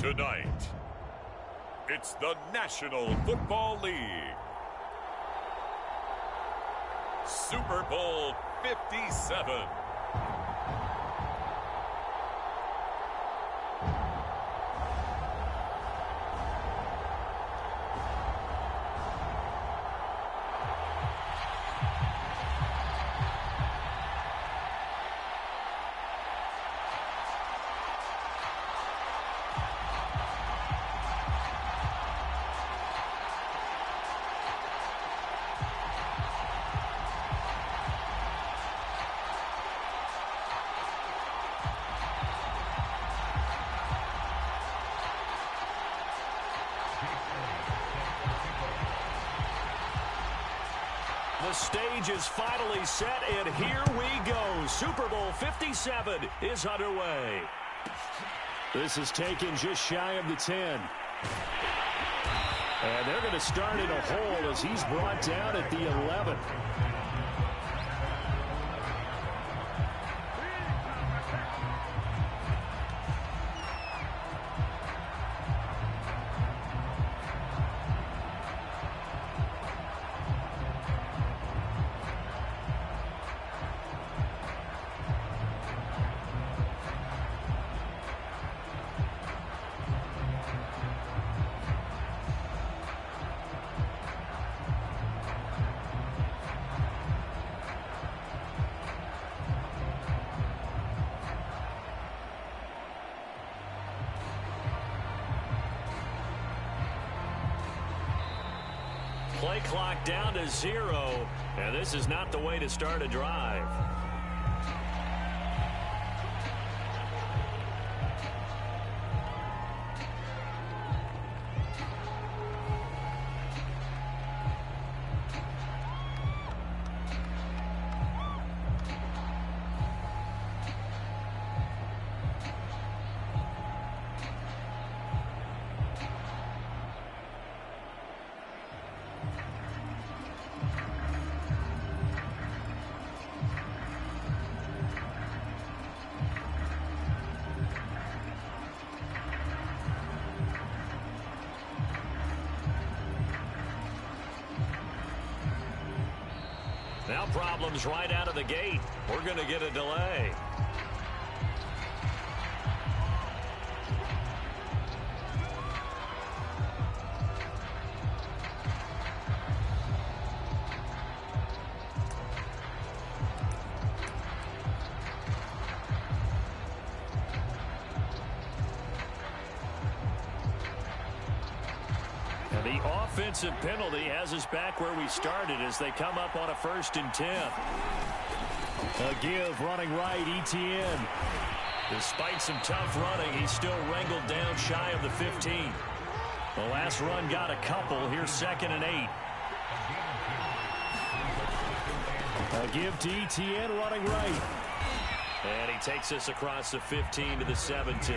Tonight, it's the National Football League. Super Bowl 57. The stage is finally set, and here we go. Super Bowl 57 is underway. This is taken just shy of the 10. And they're going to start in a hole as he's brought down at the 11. Play clock down to 0, and this is not the way to start a drive. Now problems right out of the gate. We're going to get a delay. The offensive penalty has us back where we started as they come up on a 1st and 10. A give running right, Etienne. Despite some tough running, he's still wrangled down shy of the 15. The last run got a couple. Here's 2nd and 8. A give to Etienne running right. And he takes us across the 15 to the 17.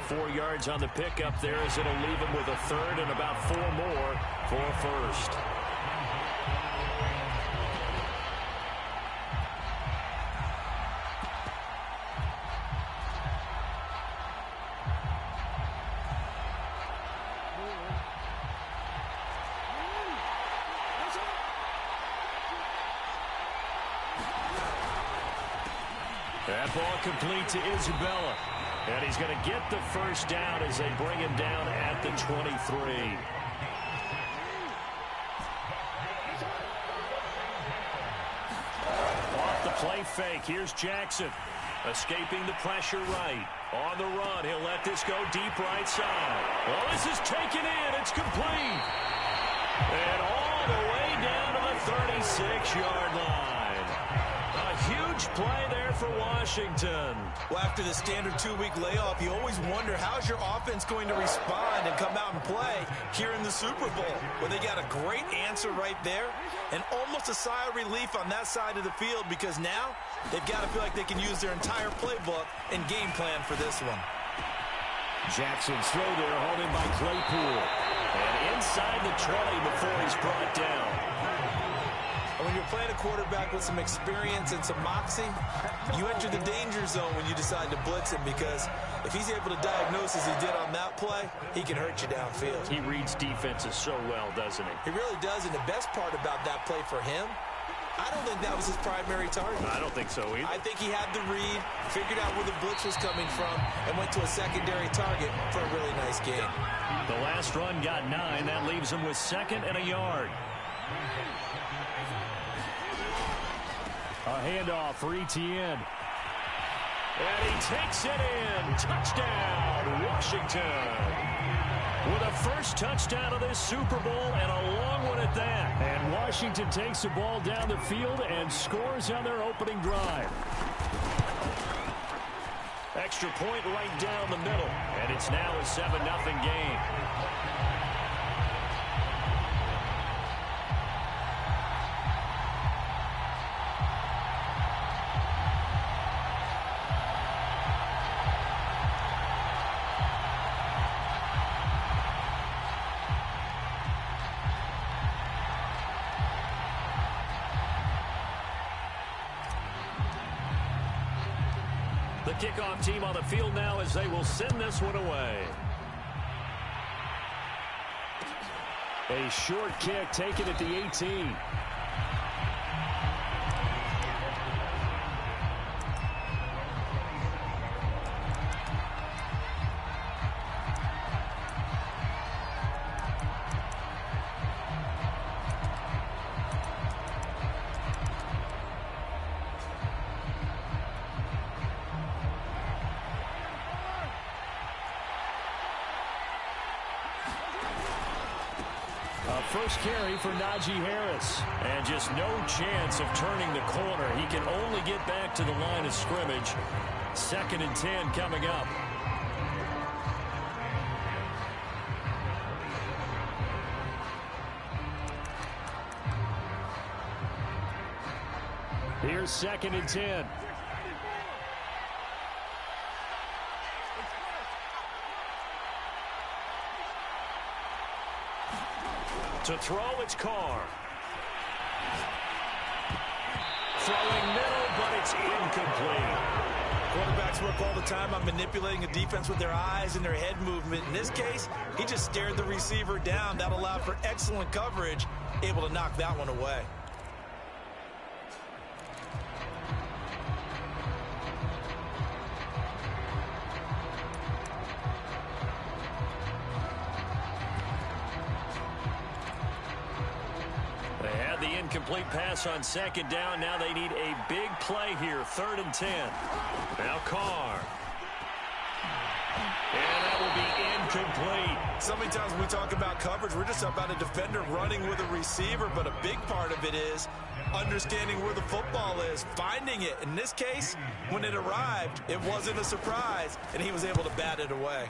4 yards on the pickup there as it'll leave him with a 3rd and about 4 more for a 1st. That ball complete to Isabella. And he's going to get the 1st down as they bring him down at the 23. Off the play fake. Here's Jackson. Escaping the pressure right. On the run. He'll let this go deep right side. Well, this is taken in. It's complete. And all the way down to the 36-yard line. A huge play there for Washington. Well, after the standard 2-week layoff, you always wonder how's your offense going to respond and come out and play here in the Super Bowl. Well, they got a great answer right there and almost a sigh of relief on that side of the field because now they've got to feel like they can use their entire playbook and game plan for this one. Jackson's throw there, holding by Claypool. And inside the 20 before he's brought down. And when you're playing a quarterback with some experience and some moxie, you enter the danger zone when you decide to blitz him, because if he's able to diagnose as he did on that play, he can hurt you downfield. He reads defenses so well, doesn't he? He really does, and the best part about that play for him, I don't think that was his primary target. I don't think so either. I think he had the read, figured out where the blitz was coming from, and went to a secondary target for a really nice game. The last run got 9. That leaves him with 2nd and a yard. A handoff for Etienne. And he takes it in. Touchdown, Washington. With a first touchdown of this Super Bowl, and a long one at that. And Washington takes the ball down the field and scores on their opening drive. Extra point right down the middle. And it's now a 7-0 game. The kickoff team on the field now as they will send this one away. A short kick taken at the 18. First carry for Najee Harris. And just no chance of turning the corner. He can only get back to the line of scrimmage. 2nd and 10 coming up. Here's 2nd and 10. To throw, it's Carr. Throwing middle, but it's incomplete. Quarterbacks work all the time on manipulating a defense with their eyes and their head movement. In this case, he just stared the receiver down. That allowed for excellent coverage, able to knock that one away. Incomplete pass on 2nd down. Now they need a big play here. 3rd and 10. Now Carr. And that will be incomplete. So many times when we talk about coverage, we're just about a defender running with a receiver, but a big part of it is understanding where the football is, finding it. In this case, when it arrived, it wasn't a surprise, and he was able to bat it away.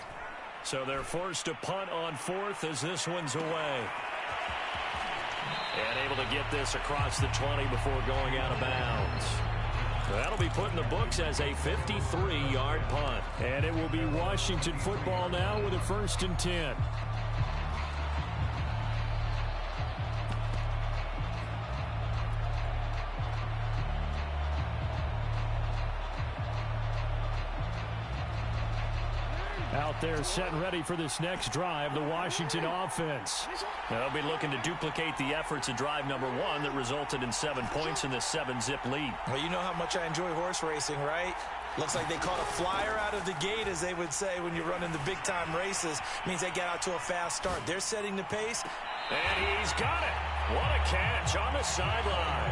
So they're forced to punt on 4th as this one's away. And able to get this across the 20 before going out of bounds. That'll be put in the books as a 53-yard punt. And it will be Washington football now with a 1st and 10. Out there set and ready for this next drive, the Washington offense. They'll be looking to duplicate the efforts of drive number 1 that resulted in 7 points in this 7-zip lead. Well, you know how much I enjoy horse racing, right? Looks like they caught a flyer out of the gate, as they would say when you're running the big-time races. Means they get out to a fast start. They're setting the pace. And he's got it. What a catch on the sideline.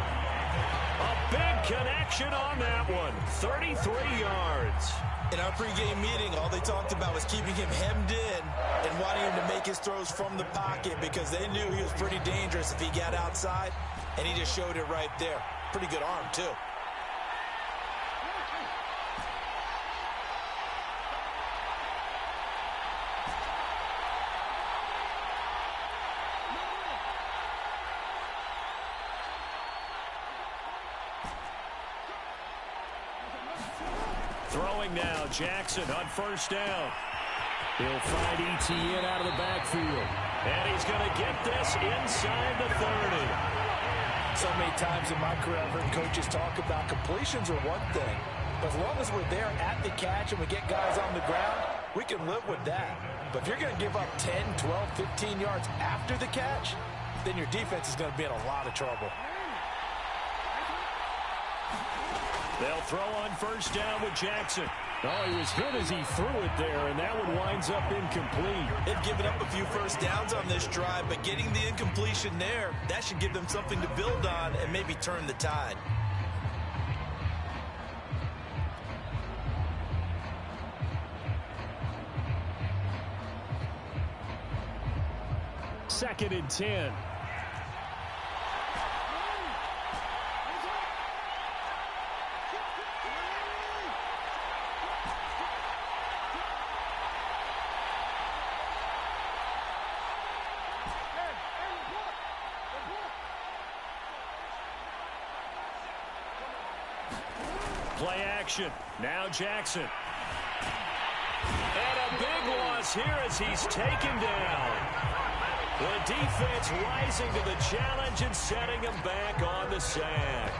A big connection on that one. 33 yards. In our pregame meeting, all they talked about was keeping him hemmed in and wanting him to make his throws from the pocket, because they knew he was pretty dangerous if he got outside, and he just showed it right there. Pretty good arm, too. Throwing now, Jackson on 1st down. He'll find ETN out of the backfield. And he's going to get this inside the 30. So many times in my career, I've heard coaches talk about completions are one thing. But as long as we're there at the catch and we get guys on the ground, we can live with that. But if you're going to give up 10, 12, 15 yards after the catch, then your defense is going to be in a lot of trouble. They'll throw on first down with Jackson. Oh, he was hit as he threw it there, and that one winds up incomplete. They've given up a few first downs on this drive, but getting the incompletion there, that should give them something to build on and maybe turn the tide. Second and 10. Play action. Now Jackson. And a big loss here as he's taken down. The defense rising to the challenge and setting him back on the sack.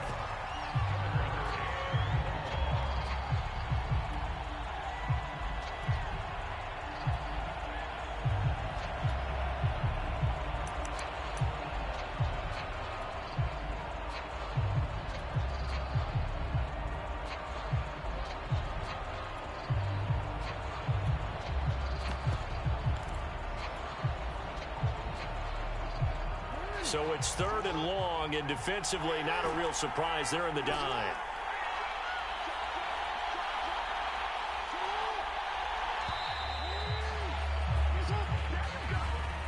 So it's third and long, and defensively not a real surprise. They're in the dime.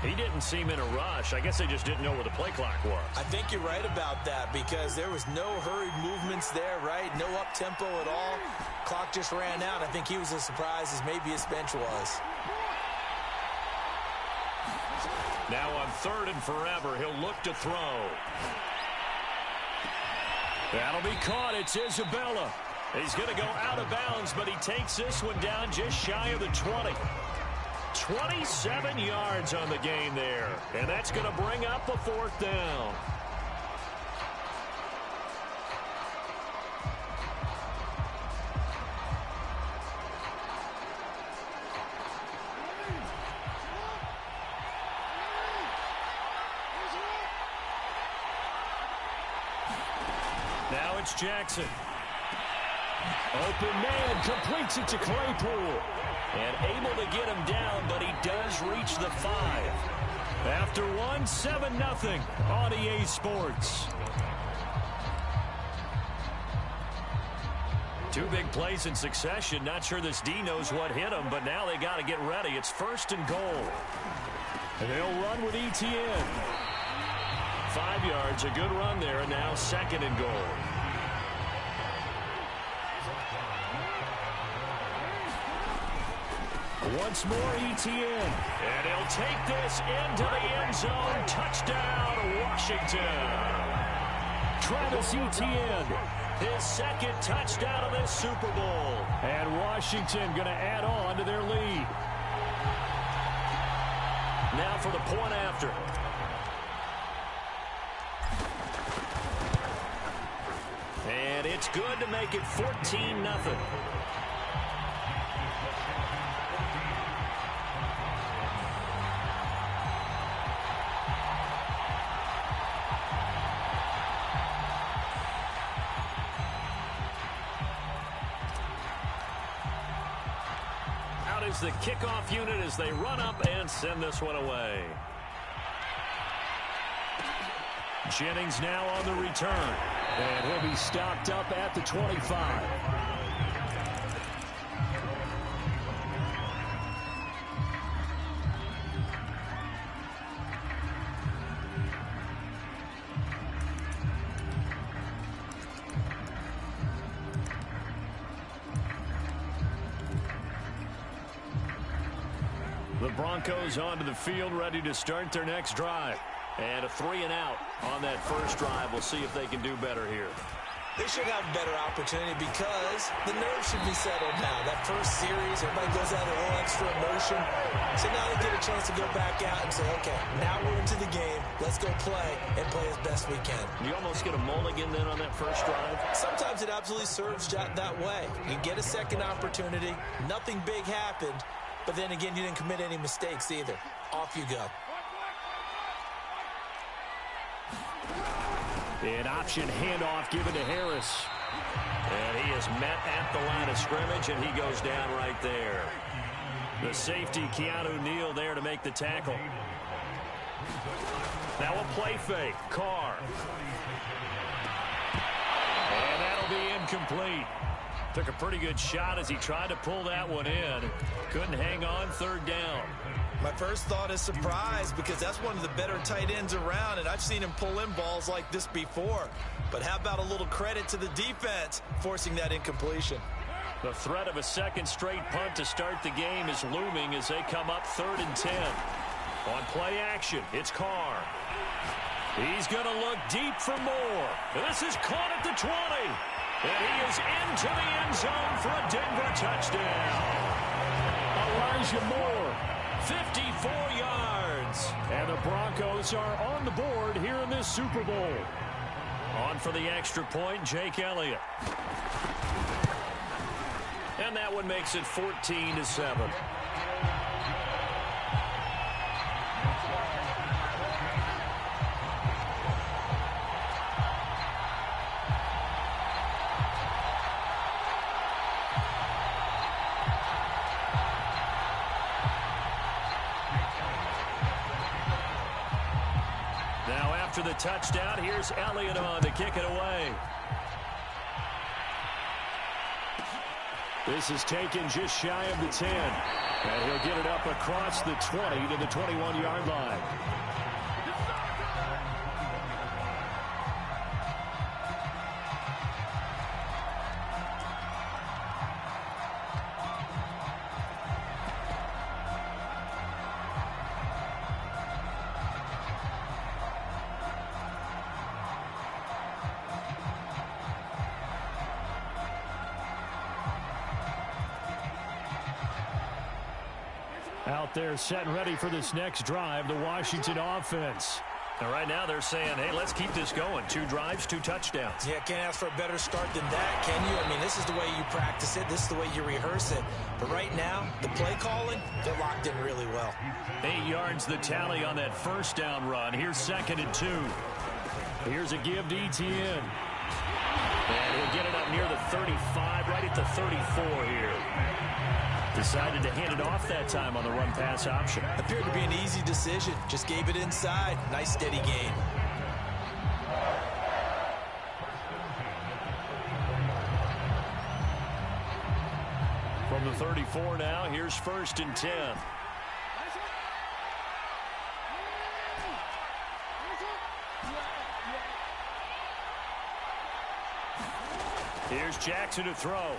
He didn't seem in a rush. I guess they just didn't know where the play clock was. I think you're right about that because there was no hurried movements there, right? No up-tempo at all. Clock just ran out. I think he was as surprised as maybe his bench was. Now on third and forever, he'll look to throw. That'll be caught. It's Isabella. He's going to go out of bounds, but he takes this one down just shy of the 20. 27 yards on the game there, and that's going to bring up a fourth down. Now it's Jackson. Open man, completes it to Claypool. And able to get him down, but he does reach the 5. After one, 7-0 on EA Sports. Two big plays in succession. Not sure this D knows what hit him, but now they got to get ready. It's first and goal. And they'll run with ETN. 5 yards, a good run there, and now second and goal. Once more, ETN. And he'll take this into the end zone. Touchdown, Washington. Travis Etienne, his second touchdown of this Super Bowl. And Washington going to add on to their lead. Now for the point after. And it's good to make it 14-0. The kickoff unit as they run up and send this one away. Jennings now on the return, and he'll be stopped up at the 25. The Broncos onto the field, ready to start their next drive. And a 3-and-out on that first drive. We'll see if they can do better here. They should have a better opportunity because the nerves should be settled now. That first series, everybody goes out a little extra emotion. So now they get a chance to go back out and say, okay, now we're into the game. Let's go play and play as best we can. You almost get a mulligan then on that first drive? Sometimes it absolutely serves that way. You get a second opportunity. Nothing big happened. But then again, you didn't commit any mistakes either. Off you go. An option handoff given to Harris. And he is met at the line of scrimmage, and he goes down right there. The safety, Keanu Neal, there to make the tackle. Now a play fake. Carr. And that'll be incomplete. Took a pretty good shot as he tried to pull that one in. Couldn't hang on, third down. My first thought is surprise because that's one of the better tight ends around, and I've seen him pull in balls like this before. But how about a little credit to the defense forcing that incompletion? The threat of a second straight punt to start the game is looming as they come up 3rd and 10. On play action, it's Carr. He's going to look deep for more. This is caught at the 20. And he is into the end zone for a Denver touchdown. Elijah Moore, 54 yards. And the Broncos are on the board here in this Super Bowl. On for the extra point, Jake Elliott. And that one makes it 14-7. After the touchdown, here's Elliott on to kick it away. This is taken just shy of the 10. And he'll get it up across the 20 to the 21-yard line. Out there set and ready for this next drive, the Washington offense. And right now they're saying, hey, let's keep this going. 2 drives, 2 touchdowns. Yeah, can't ask for a better start than that, can you? I mean, this is the way you practice it. This is the way you rehearse it. But right now, the play calling, they're locked in really well. 8 yards the tally on that first down run. Here's 2nd and 2. Here's a give to Etienne. And he'll get it up near the 35, right at the 34 here. Decided to hand it off that time on the run-pass option. Appeared to be an easy decision. Just gave it inside. Nice, steady gain. From the 34 now, here's 1st and 10. Here's Jackson to throw.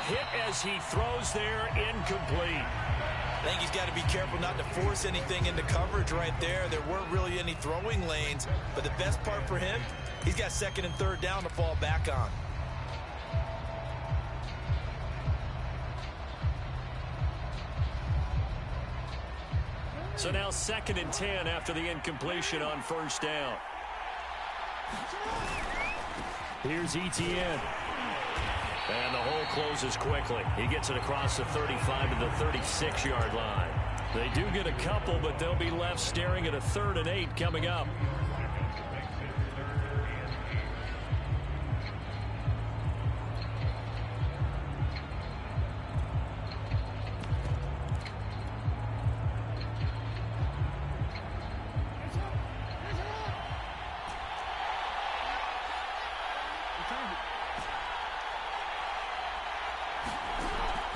Hit as he throws there, incomplete. I think he's got to be careful not to force anything into coverage right there. There weren't really any throwing lanes, but the best part for him, he's got 2nd and 3rd down to fall back on. So now 2nd and 10 after the incompletion on 1st down. Here's Etienne. And the hole closes quickly. He gets it across the 35 to the 36-yard line. They do get a couple, but they'll be left staring at a 3rd and 8 coming up.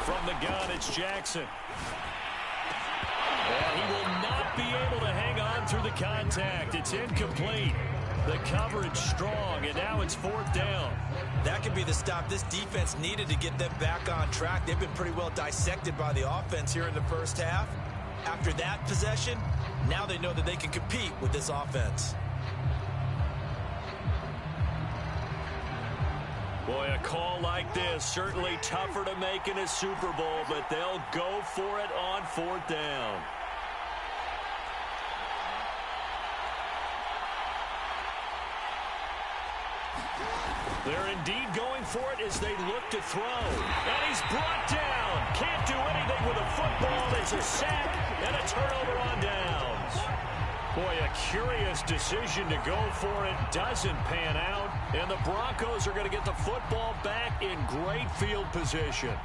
From the gun, it's Jackson. And he will not be able to hang on through the contact. It's incomplete. The coverage strong, and now it's 4th down. That could be the stop this defense needed to get them back on track. They've been pretty well dissected by the offense here in the first half. After that possession, now they know that they can compete with this offense. Boy, a call like this, certainly tougher to make in a Super Bowl, but they'll go for it on 4th down. They're indeed going for it as they look to throw. And he's brought down. Can't do anything with a football. It's a sack and a turnover on downs. Boy, a curious decision to go for it. Doesn't pan out. And the Broncos are going to get the football back in great field position.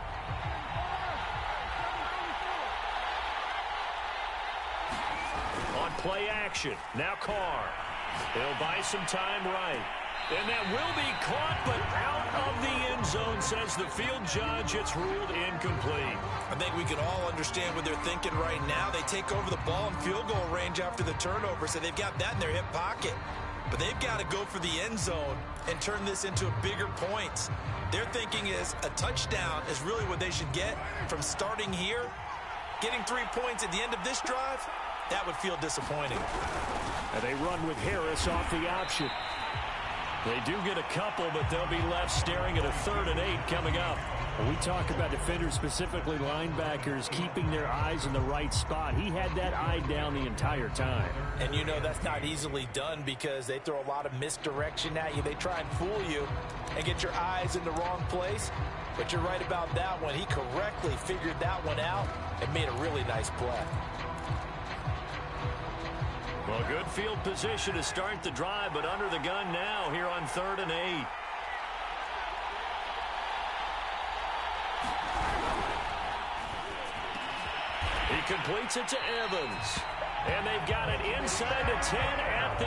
On play action. Now Carr. He'll buy some time right. And that will be caught, but out of the end zone, says the field judge. It's ruled incomplete. I think we can all understand what they're thinking right now. They take over the ball in field goal range after the turnover, so they've got that in their hip pocket. But they've got to go for the end zone and turn this into a bigger points. Their thinking is a touchdown is really what they should get from starting here. Getting 3 points at the end of this drive, that would feel disappointing. And they run with Harris off the option. They do get a couple, but they'll be left staring at a 3rd and 8 coming up. When we talk about defenders, specifically linebackers, keeping their eyes in the right spot. He had that eye down the entire time. And you know that's not easily done because they throw a lot of misdirection at you. They try and fool you and get your eyes in the wrong place. But you're right about that one. He correctly figured that one out and made a really nice play. Well, good field position to start the drive, but under the gun now here on 3rd and 8. He completes it to Evans. And they've got it inside the 10 at the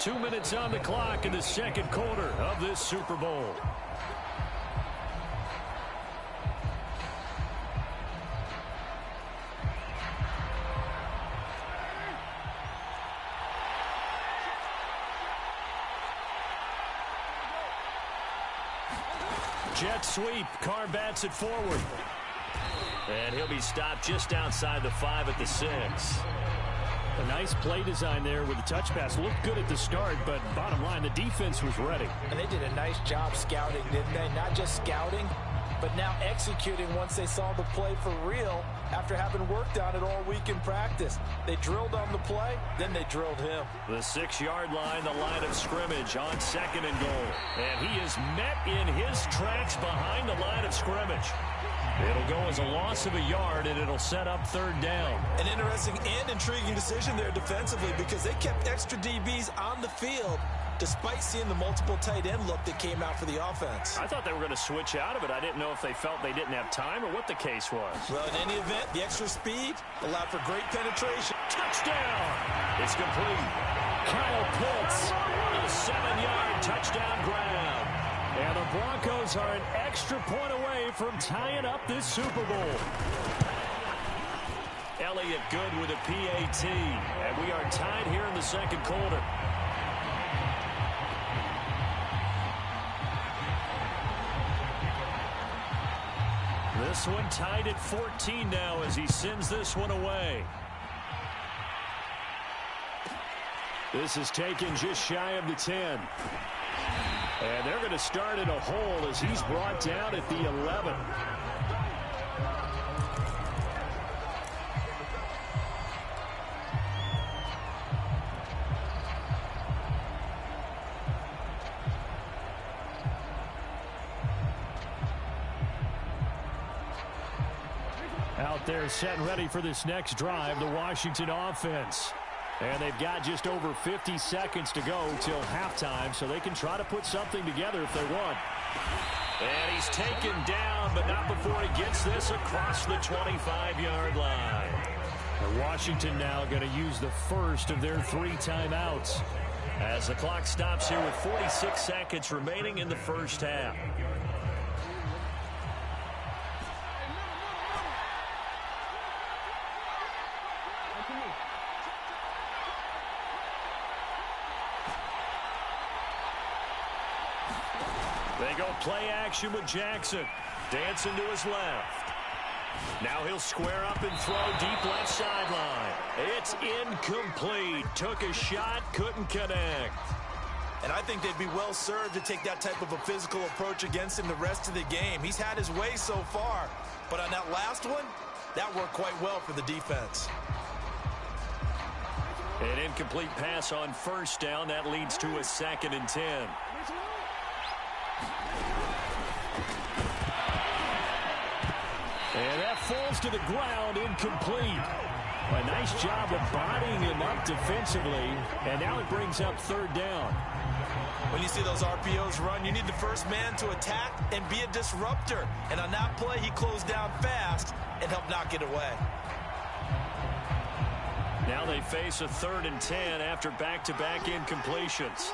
8. 2 minutes on the clock in the second quarter of this Super Bowl. Jet sweep. Carr bats it forward. And he'll be stopped just outside the 5 at the 6. A nice play design there with the touch pass. Looked good at the start, but bottom line, the defense was ready. And they did a nice job scouting, didn't they? Not just scouting, but now executing once they saw the play for real after having worked on it all week in practice. They drilled on the play, then they drilled him. The 6-yard line, the line of scrimmage on 2nd and goal. And he is met in his tracks behind the line of scrimmage. It'll go as a loss of a yard, and it'll set up 3rd down. An interesting and intriguing decision there defensively because they kept extra DBs on the field despite seeing the multiple tight end look that came out for the offense. I thought they were going to switch out of it. I didn't know if they felt they didn't have time or what the case was. Well, in any event, the extra speed allowed for great penetration. Touchdown! It's complete. Kyle Pitts. A 7-yard touchdown grab. And the Broncos are an extra point away from tying up this Super Bowl. Elliott good with a PAT. And we are tied here in the second quarter. This one tied at 14 now as he sends this one away. This is taken just shy of the 10. And they're going to start in a hole as he's brought down at the 11. Out there set and ready for this next drive, the Washington offense. And they've got just over 50 seconds to go till halftime, so they can try to put something together if they want. And he's taken down, but not before he gets this across the 25-yard line. And Washington now going to use the first of their 3 timeouts. As the clock stops here with 46 seconds remaining in the first half. They go play action with Jackson. Dancing to his left. Now he'll square up and throw deep left sideline. It's incomplete. Took a shot, couldn't connect. And I think they'd be well served to take that type of a physical approach against him the rest of the game. He's had his way so far, but on that last one, that worked quite well for the defense. An incomplete pass on first down. That leads to a 2nd and 10. And that falls to the ground, incomplete. A nice job of bodying him up defensively, and now it brings up 3rd down. When you see those RPOs run, you need the first man to attack and be a disruptor. And on that play, he closed down fast and helped knock it away. Now they face a 3rd and 10 after back-to-back incompletions.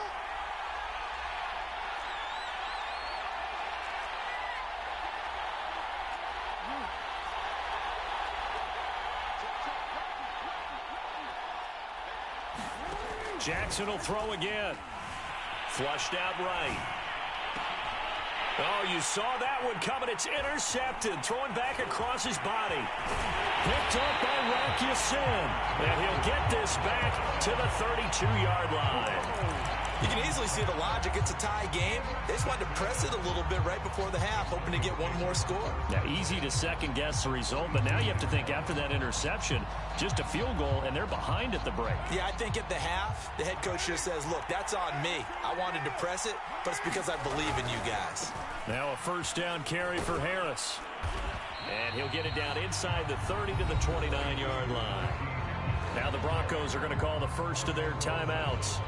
Jackson will throw again. Flushed out right. Oh, you saw that one coming. It's intercepted. Throwing back across his body. Picked up by Rocky Sin. And he'll get this back to the 32-yard line. You can easily see the logic. It's a tie game. They just wanted to press it a little bit right before the half, hoping to get one more score. Now, easy to second-guess the result, but now you have to think after that interception, just a field goal, and they're behind at the break. Yeah, I think at the half, the head coach just says, look, that's on me. I wanted to press it, but it's because I believe in you guys. Now a 1st down carry for Harris. And he'll get it down inside the 30 to the 29-yard line. Now the Broncos are going to call the first of their timeouts,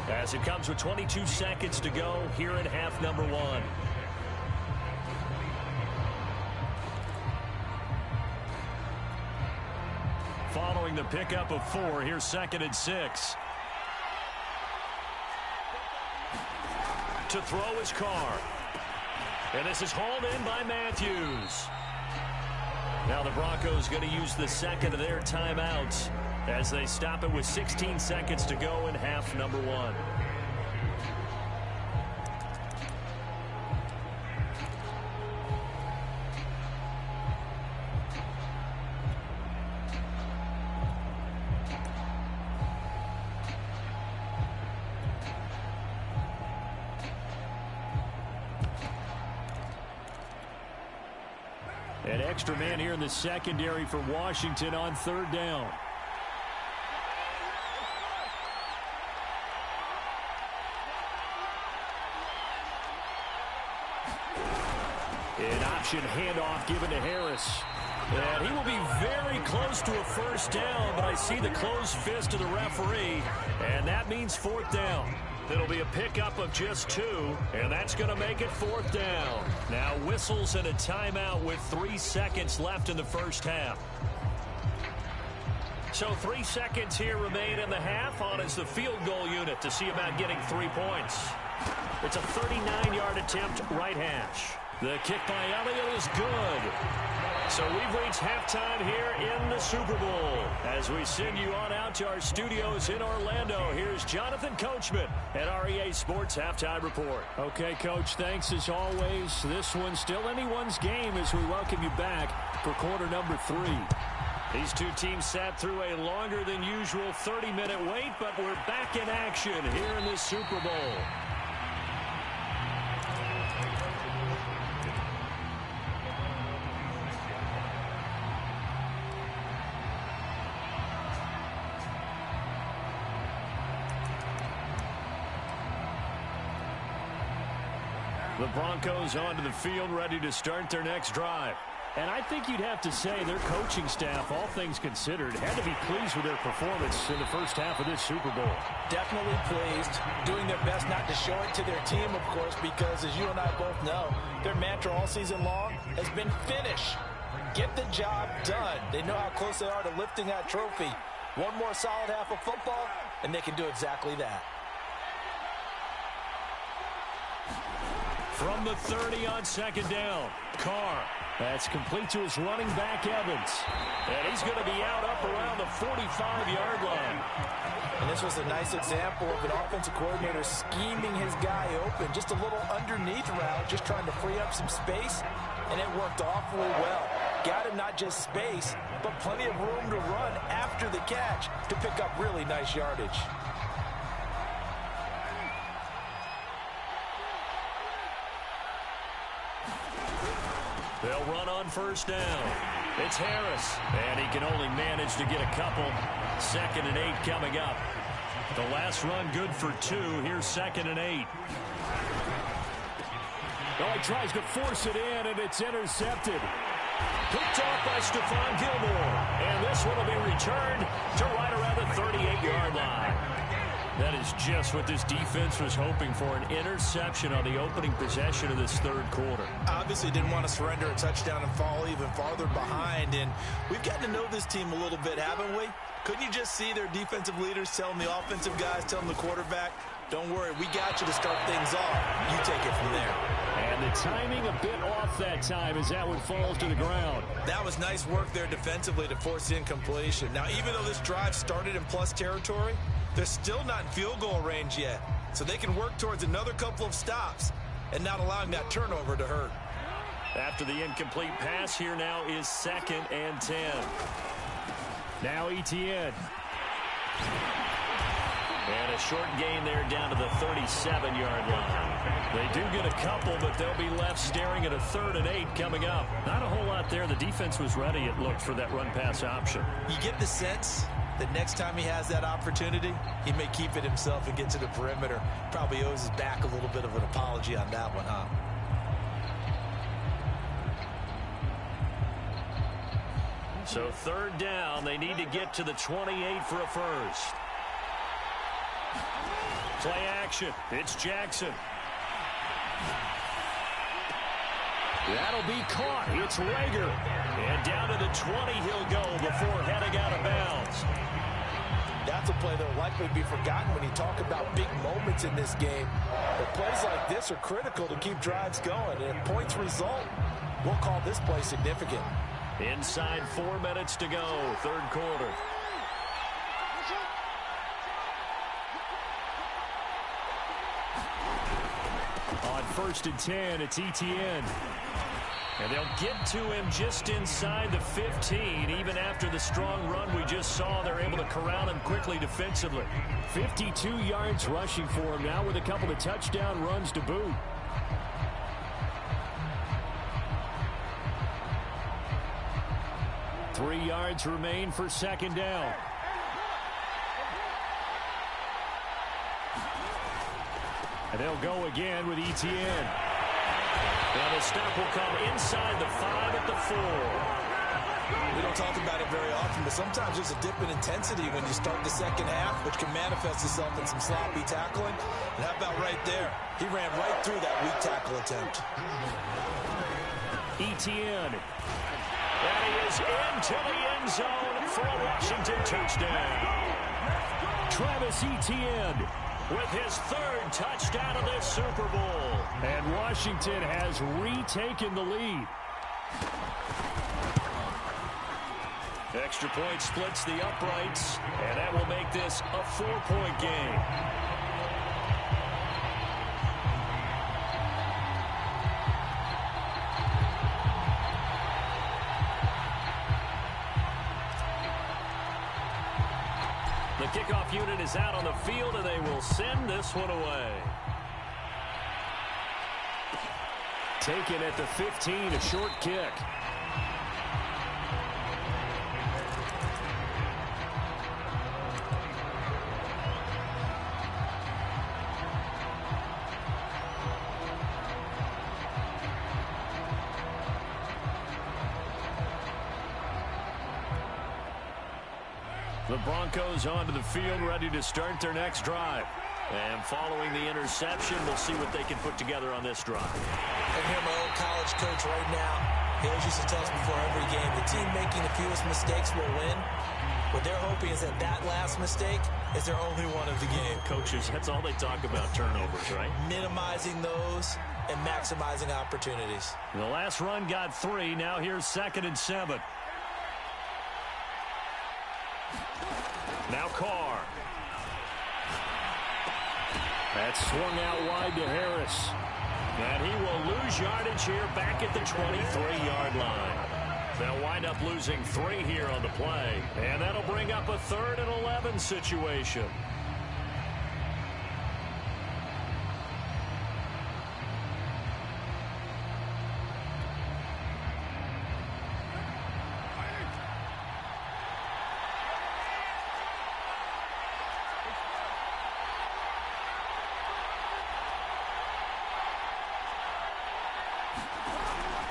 as it comes with 22 seconds to go here in half number 1. Following the pickup of 4, here's 2nd and 6. To throw his Carr. And this is hauled in by Matthews. Now the Broncos going to use the 2nd of their timeouts as they stop it with 16 seconds to go in half number 1. An extra man here in the secondary for Washington on 3rd down. An option handoff given to Harris. And he will be very close to a 1st down, but I see the closed fist of the referee, and that means 4th down. It'll be a pickup of just 2, and that's going to make it 4th down. Now whistles and a timeout with 3 seconds left in the first half. So 3 seconds here remain in the half. On is the field goal unit to see about getting 3 points. It's a 39-yard attempt, right hash. The kick by Elliott is good. So we've reached halftime here in the Super Bowl. As we send you on out to our studios in Orlando, here's Jonathan Coachman at REA Sports Halftime Report. Okay, Coach, thanks as always. This one's still anyone's game as we welcome you back for quarter number 3. These two teams sat through a longer than usual 30-minute wait, but we're back in action here in the Super Bowl. The Broncos onto the field, ready to start their next drive. And I think you'd have to say their coaching staff, all things considered, had to be pleased with their performance in the first half of this Super Bowl. Definitely pleased, doing their best not to show it to their team, of course, because as you and I both know, their mantra all season long has been finish. Get the job done. They know how close they are to lifting that trophy. One more solid half of football, and they can do exactly that. From the 30 on 2nd down, Carr. That's complete to his running back, Evans. And he's going to be out up around the 45-yard line. And this was a nice example of an offensive coordinator scheming his guy open. Just a little underneath route, just trying to free up some space, and it worked awfully well. got him not just space, but plenty of room to run after the catch to pick up really nice yardage. They'll run on first down. It's Harris, and he can only manage to get a couple. 2nd and 8 coming up. The last run good for 2. Here's 2nd and 8. Oh, he tries to force it in, and it's intercepted. Picked off by Stephon Gilmore. And this one will be returned to right around the 38-yard line. That is just what this defense was hoping for, an interception on the opening possession of this third quarter. Obviously didn't want to surrender a touchdown and fall even farther behind, and we've gotten to know this team a little bit, haven't we? Couldn't you just see their defensive leaders telling the offensive guys, telling the quarterback, don't worry, we got you to start things off. You take it from there. And the timing a bit off that time as that one falls to the ground. That was nice work there defensively to force incompletion. Now, even though this drive started in plus territory, they're still not in field goal range yet. So they can work towards another couple of stops and not allowing that turnover to hurt. After the incomplete pass, here now is 2nd and 10. Now Etienne. And a short gain there down to the 37-yard line. They do get a couple, but they'll be left staring at a 3rd and 8 coming up. Not a whole lot there. The defense was ready, it looked, for that run-pass option. You get the sense that next time he has that opportunity, he may keep it himself and get to the perimeter. Probably owes his back a little bit of an apology on that one, huh? So 3rd down, they need to get to the 28 for a first. Play action. It's Jackson. That'll be caught. It's Rager. And down to the 20 he'll go before heading out of bounds. That's a play that will likely be forgotten when you talk about big moments in this game. But plays like this are critical to keep drives going. And if points result, we'll call this play significant. Inside 4 minutes to go, 3rd quarter. On 1st and 10, it's Etienne. And they'll get to him just inside the 15. Even after the strong run we just saw, they're able to corral him quickly defensively. 52 yards rushing for him now with a couple of touchdown runs to boot. Three yards remain for 2nd down. And they'll go again with Etienne. Now the stop will come inside the 5 at the 4. We don't talk about it very often, but sometimes there's a dip in intensity when you start the second half, which can manifest itself in some sloppy tackling. And how about right there? He ran right through that weak tackle attempt. Etienne. And he is into the end zone for a Washington touchdown. Travis Etienne with his 3rd touchdown of this Super Bowl. And Washington has retaken the lead. Extra point splits the uprights, and that will make this a 4-point game. The kickoff unit is out on the field, and they will send this one away. Taken at the 15, a short kick. The Broncos onto the field, ready to start their next drive. And following the interception, we'll see what they can put together on this drive. I hear my old college coach right now. He always used to tell us before every game, the team making the fewest mistakes will win. What they're hoping is that that last mistake is their only one of the game. Coaches, that's all they talk about, turnovers, right? Minimizing those and maximizing opportunities. The last run got 3. Now here's 2nd and 7. Now Carr. That's swung out wide to Harris. And he will lose yardage here back at the 23-yard line. They'll wind up losing 3 here on the play, and that'll bring up a 3rd and 11 situation.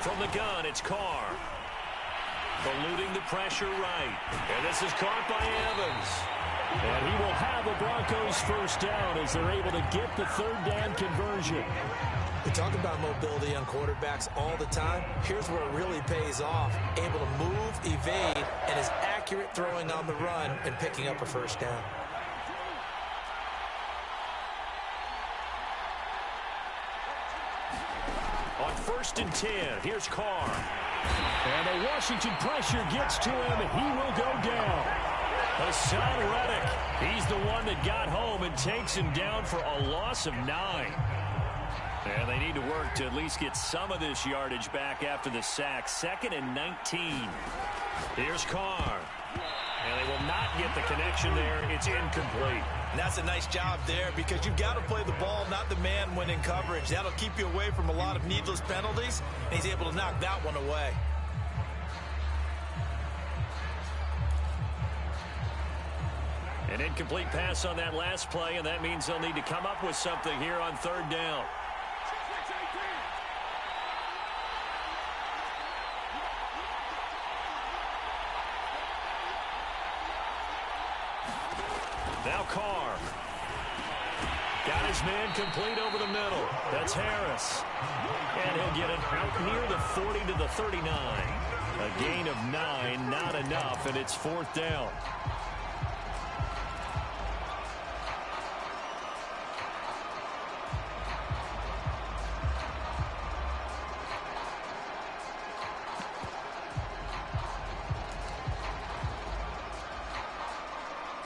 From the gun, it's Carr. Eluding the pressure right. And this is caught by Evans. And he will have a Broncos first down as they're able to get the 3rd down conversion. We talk about mobility on quarterbacks all the time. Here's where it really pays off. Able to move, evade, and is accurate throwing on the run and picking up a first down. On 1st and 10, here's Carr. And the Washington pressure gets to him, and he will go down. Hassan Reddick, he's the one that got home and takes him down for a loss of 9. And they need to work to at least get some of this yardage back after the sack. 2nd and 19. Here's Carr. And they will not get the connection there. It's incomplete. And that's a nice job there because you've got to play the ball, not the man when in coverage. That'll keep you away from a lot of needless penalties, and he's able to knock that one away. An incomplete pass on that last play, and that means they'll need to come up with something here on 3rd down. Now Carr. Got his man complete over the middle. That's Harris. And he'll get it out near the 40 to the 39. A gain of 9, not enough, and it's 4th down.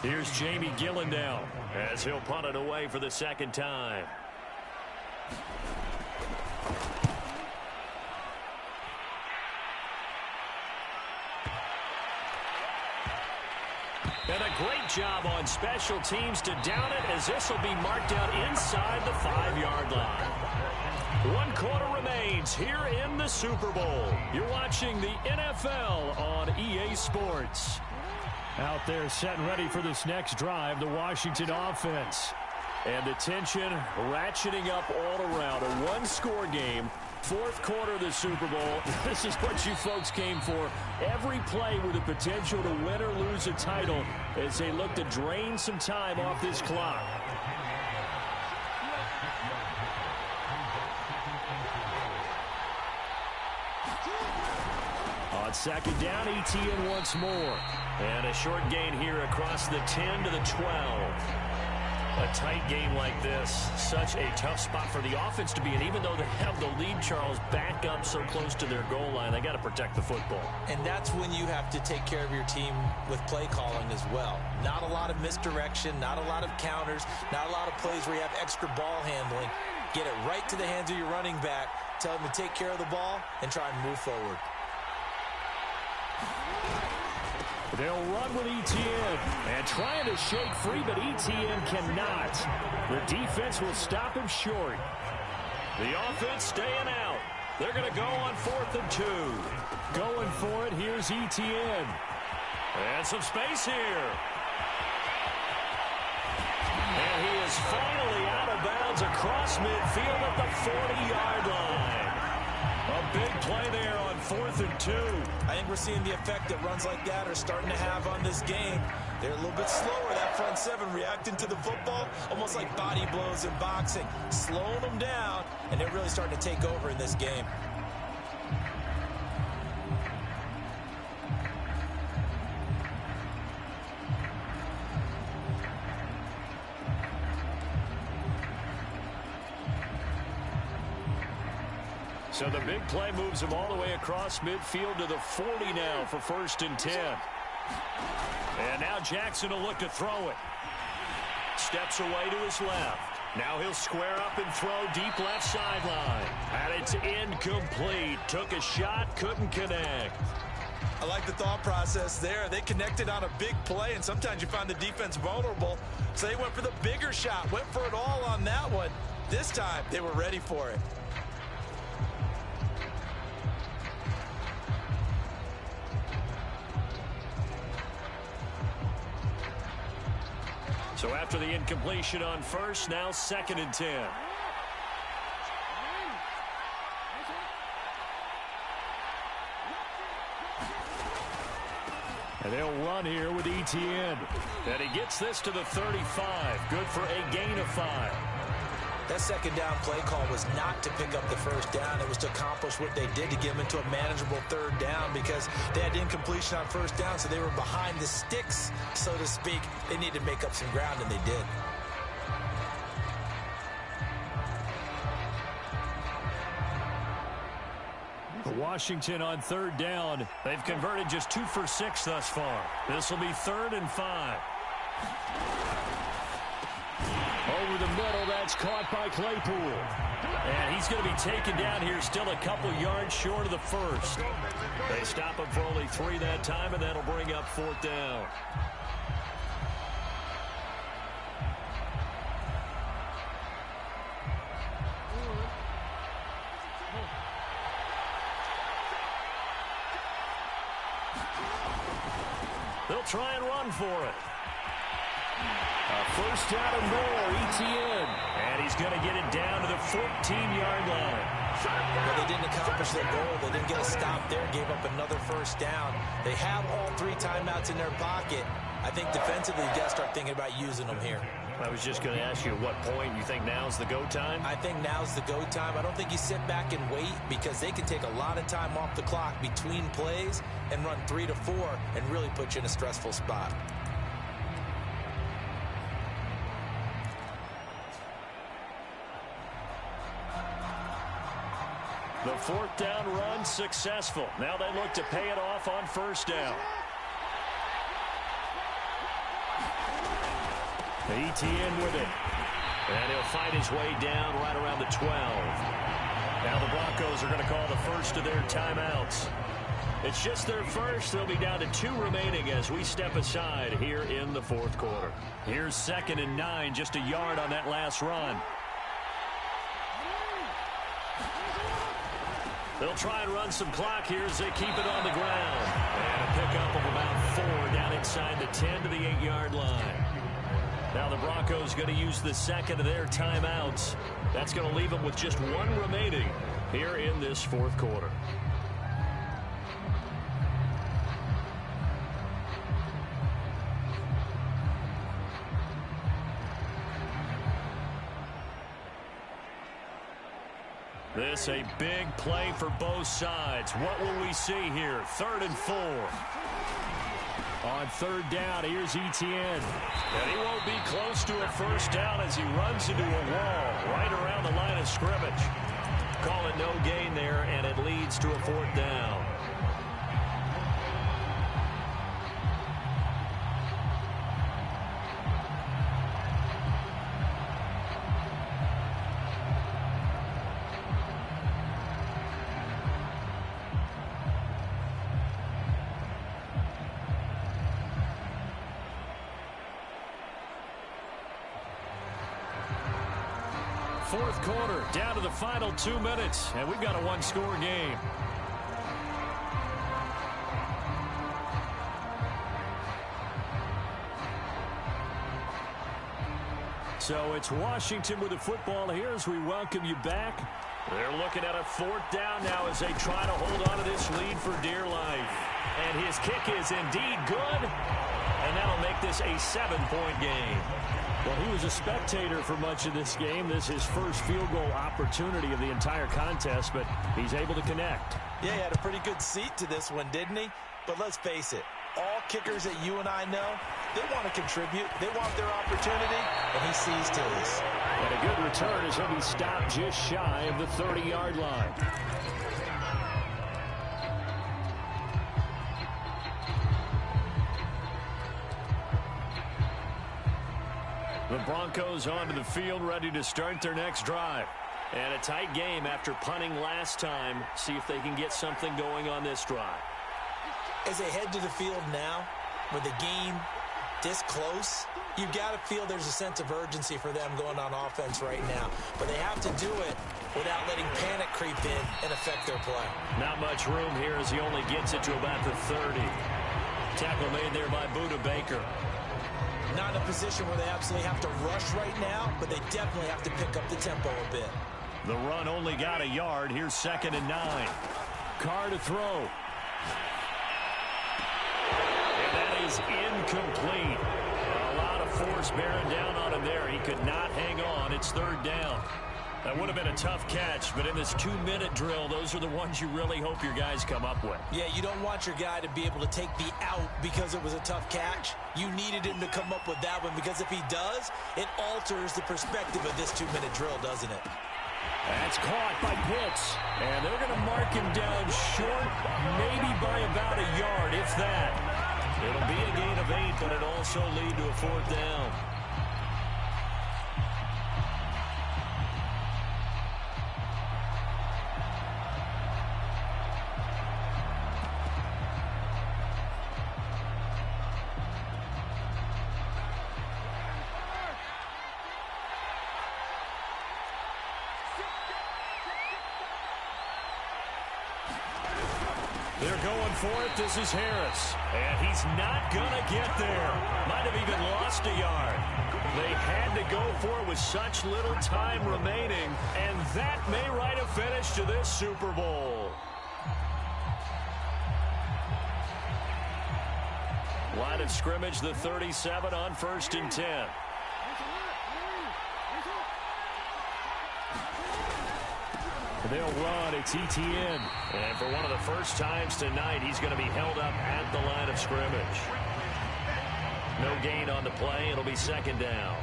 Here's Jamie Gillen now as he'll punt it away for the 2nd time. And a great job on special teams to down it as this will be marked out inside the 5-yard line. 1 quarter remains here in the Super Bowl. You're watching the NFL on EA Sports. Out there set and ready for this next drive, the Washington offense. And the tension ratcheting up all around. A 1-score game, 4th quarter of the Super Bowl. This is what you folks came for. Every play with the potential to win or lose a title as they look to drain some time off this clock. On 2nd down, ETN once more. And a short gain here across the 10 to the 12. A tight game like this, such a tough spot for the offense to be in. Even though they have the lead, Charles, back up so close to their goal line, they got to protect the football. And that's when you have to take care of your team with play calling as well. Not a lot of misdirection, not a lot of counters, not a lot of plays where you have extra ball handling. Get it right to the hands of your running back, tell him to take care of the ball, and try and move forward. They'll run with ETN and trying to shake free, but ETN cannot. The defense will stop him short. The offense staying out. They're going to go on 4th and 2. Going for it. Here's ETN. And some space here. And he is finally out of bounds across midfield at the 40-yard line. A big play there on 4th and 2. I think we're seeing the effect that runs like that are starting to have on this game. They're a little bit slower, that front 7, reacting to the football, almost like body blows in boxing, slowing them down, and they're really starting to take over in this game. So the big play moves him all the way across midfield to the 40 now for 1st and 10. And now Jackson will look to throw it. Steps away to his left. Now he'll square up and throw deep left sideline. And it's incomplete. Took a shot, couldn't connect. I like the thought process there. They connected on a big play, and sometimes you find the defense vulnerable. So they went for the bigger shot, went for it all on that one. This time, they were ready for it. So after the incompletion on first, now 2nd and 10. And they'll run here with Etienne. And he gets this to the 35. Good for a gain of 5. That second down play call was not to pick up the first down. It was to accomplish what they did to get them into a manageable 3rd down because they had incompletion on 1st down, so they were behind the sticks, so to speak. They needed to make up some ground, and they did. Washington on 3rd down. They've converted just 2 for 6 thus far. This will be 3rd and 5. Over the middle, that's caught by Claypool. And he's going to be taken down here, still a couple yards short of the first. They stop him for only 3 that time, and that'll bring up 4th down. They'll try and run for it. A 1st down and more, Etienne. And he's going to get it down to the 14-yard line. Well, they didn't accomplish their goal. They didn't get a stop there, gave up another 1st down. They have all 3 timeouts in their pocket. I think defensively, you got to start thinking about using them here. I was just going to ask you at what point you think now's the go time? I think now's the go time. I don't think you sit back and wait because they can take a lot of time off the clock between plays and run 3 to 4 and really put you in a stressful spot. The 4th down run successful. Now they look to pay it off on 1st down. Etienne with it. And he'll fight his way down right around the 12. Now the Broncos are going to call the first of their timeouts. It's just their first. They'll be down to 2 remaining as we step aside here in the 4th quarter. Here's 2nd and 9, just a yard on that last run. They'll try and run some clock here as they keep it on the ground. And a pickup of about 4 down inside the 10 to the 8-yard line. Now the Broncos going to use the 2nd of their timeouts. That's going to leave them with just 1 remaining here in this 4th quarter. This a big play for both sides. What will we see here? 3rd and 4. On 3rd down, here's Etienne. And he won't be close to a 1st down as he runs into a wall right around the line of scrimmage. Call it no gain there, and it leads to a 4th down. Fourth quarter, down to the final 2 minutes, and we've got a 1-score game. So it's Washington with the football here as we welcome you back. They're looking at a 4th down now as they try to hold on to this lead for dear life. And his kick is indeed good, and that'll make this a 7-point game. Well, he was a spectator for much of this game. This is his first field goal opportunity of the entire contest, but he's able to connect. Yeah, he had a pretty good seat to this one, didn't he? But let's face it, all kickers that you and I know, they want to contribute. They want their opportunity, and he sees to this. And a good return as he'll be stopped just shy of the 30-yard line. The Broncos onto the field, ready to start their next drive. And a tight game after punting last time. See if they can get something going on this drive. As they head to the field now, with the game this close, you've got to feel there's a sense of urgency for them going on offense right now. But they have to do it without letting panic creep in and affect their play. Not much room here as he only gets it to about the 30. Tackle made there by Buda Baker. Not in a position where they absolutely have to rush right now, but they definitely have to pick up the tempo a bit. The run only got a yard. Here's 2nd and 9. Carr to throw. And that is incomplete. A lot of force bearing down on him there. He could not hang on. It's 3rd down. That would have been a tough catch, but in this 2-minute drill, those are the ones you really hope your guys come up with. Yeah, you don't want your guy to be able to take the out because it was a tough catch. You needed him to come up with that one because if he does, it alters the perspective of this 2-minute drill, doesn't it? That's caught by Pitts. And they're going to mark him down short, maybe by about a yard, if that. It'll be a gain of 8, but it'll also lead to a 4th down. They're going for it. This is Harris. And he's not going to get there. Might have even lost a yard. They had to go for it with such little time remaining. And that may write a finish to this Super Bowl. Line of scrimmage, the 37 on 1st and 10. They'll run. It's ETN. And for one of the first times tonight, he's going to be held up at the line of scrimmage. No gain on the play. It'll be 2nd down.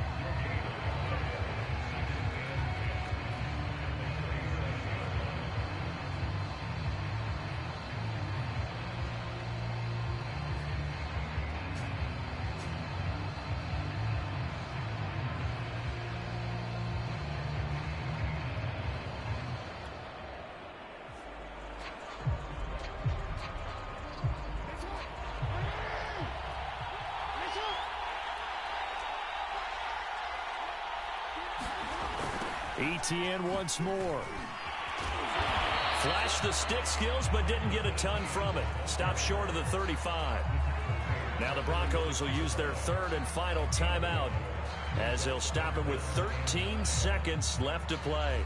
ETN once more. Flashed the stick skills, but didn't get a ton from it. Stopped short of the 35. Now the Broncos will use their 3rd and final timeout as they'll stop it with 13 seconds left to play.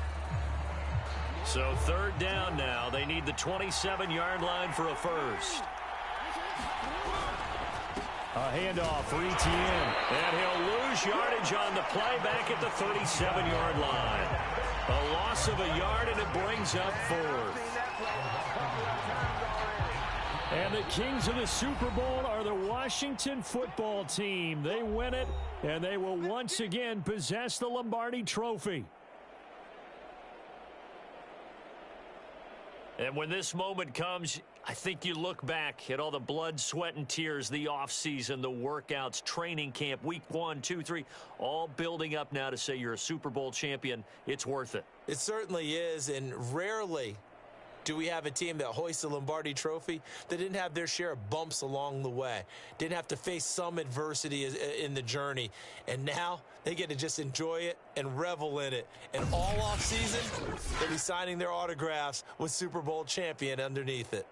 So 3rd down now. They need the 27-yard line for a first. A handoff for ETN. And he'll lose yardage on the play back at the 37-yard line. A loss of a yard, and it brings up 4th. And the kings of the Super Bowl are the Washington football team. They win it, and they will once again possess the Lombardi Trophy. And when this moment comes, I think you look back at all the blood, sweat, and tears, the offseason, the workouts, training camp, week 1, 2, 3, all building up now to say you're a Super Bowl champion. It's worth it. It certainly is, and rarely do we have a team that hoists the Lombardi Trophy that didn't have their share of bumps along the way, didn't have to face some adversity in the journey, and now they get to just enjoy it and revel in it. And all offseason, they'll be signing their autographs with Super Bowl champion underneath it.